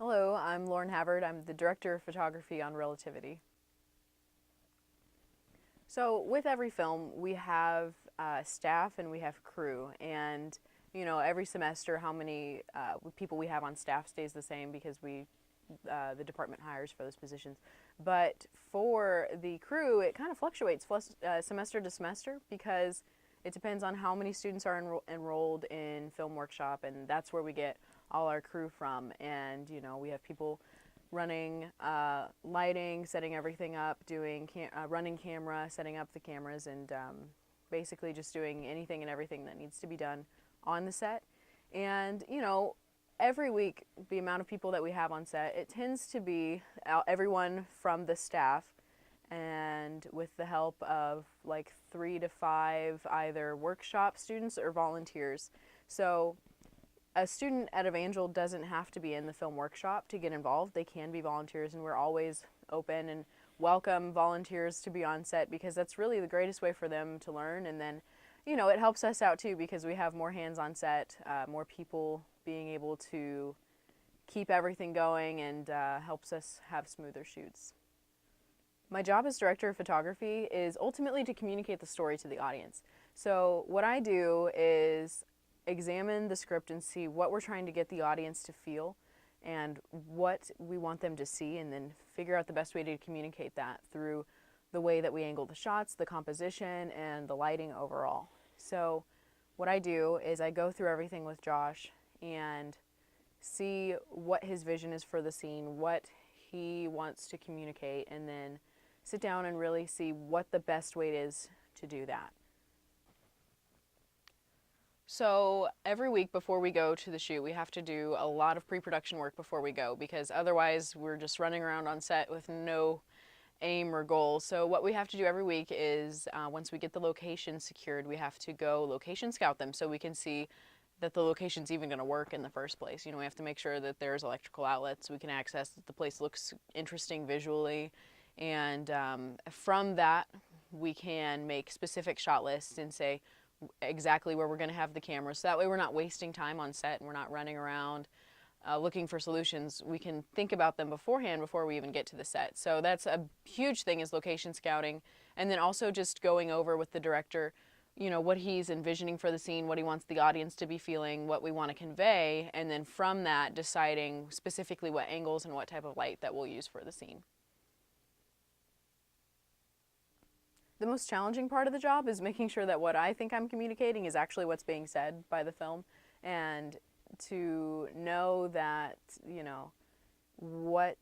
Hello, I'm Lauren Havard. I'm the Director of Photography on Relativity. So with every film, we have staff and we have crew. And, every semester, how many people we have on staff stays the same because the department hires for those positions. But for the crew, it kind of fluctuates semester to semester because it depends on how many students are enrolled in film workshop, and that's where we get all our crew from. And we have people running lighting, setting everything up, doing running camera, setting up the cameras, and basically just doing anything and everything that needs to be done on the set. And every week, the amount of people that we have on set, it tends to be everyone from the staff, and with the help of like 3 to 5 either workshop students or volunteers. So a student at Evangel doesn't have to be in the film workshop to get involved. They can be volunteers, and we're always open and welcome volunteers to be on set because that's really the greatest way for them to learn. And then it helps us out too because we have more hands on set, more people being able to keep everything going, and helps us have smoother shoots. My job as director of photography is ultimately to communicate the story to the audience. So what I do is examine the script and see what we're trying to get the audience to feel and what we want them to see, and then figure out the best way to communicate that through the way that we angle the shots, the composition, and the lighting overall. So what I do is I go through everything with Josh and see what his vision is for the scene, what he wants to communicate, and then sit down and really see what the best way is to do that. So every week before we go to the shoot, we have to do a lot of pre-production work before we go, because otherwise we're just running around on set with no aim or goal. So what we have to do every week is once we get the location secured, we have to go location scout them so we can see that the location's even going to work in the first place. We have to make sure that there's electrical outlets we can access, that the place looks interesting visually, and from that we can make specific shot lists and say exactly where we're going to have the cameras. So that way we're not wasting time on set and we're not running around looking for solutions. We can think about them beforehand before we even get to the set. So that's a huge thing, is location scouting. And then also just going over with the director, what he's envisioning for the scene, what he wants the audience to be feeling, what we want to convey, and then from that deciding specifically what angles and what type of light that we'll use for the scene. The most challenging part of the job is making sure that what I think I'm communicating is actually what's being said by the film, and to know that, what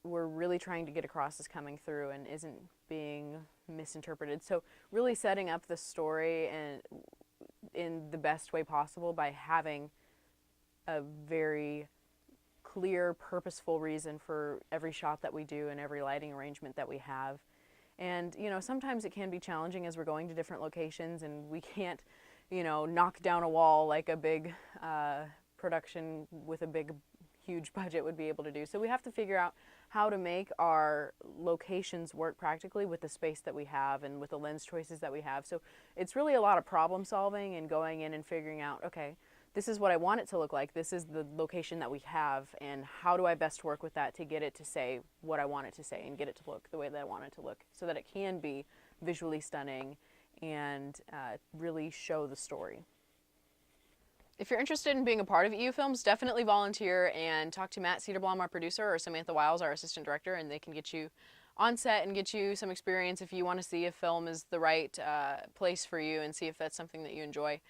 we're really trying to get across is coming through and isn't being misinterpreted. So really setting up the story and in the best way possible by having a very clear, purposeful reason for every shot that we do and every lighting arrangement that we have. And sometimes it can be challenging as we're going to different locations and we can't knock down a wall like a big production with a big huge budget would be able to do. So we have to figure out how to make our locations work practically with the space that we have and with the lens choices that we have. So it's really a lot of problem solving and going in and figuring out, okay, this is what I want it to look like, this is the location that we have, and how do I best work with that to get it to say what I want it to say and get it to look the way that I want it to look so that it can be visually stunning and really show the story. If you're interested in being a part of EU Films, definitely volunteer and talk to Matt Cedarblom, our producer, or Samantha Wiles, our assistant director, and they can get you on set and get you some experience if you want to see if film is the right place for you and see if that's something that you enjoy.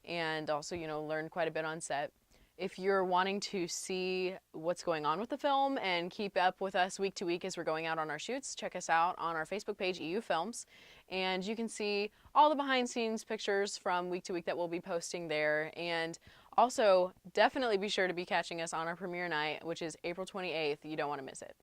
And also, learn quite a bit on set. If you're wanting to see what's going on with the film and keep up with us week to week as we're going out on our shoots, check us out on our Facebook page, EU Films, and you can see all the behind-scenes pictures from week to week that we'll be posting there. And also, definitely be sure to be catching us on our premiere night, which is April 28th. You don't want to miss it.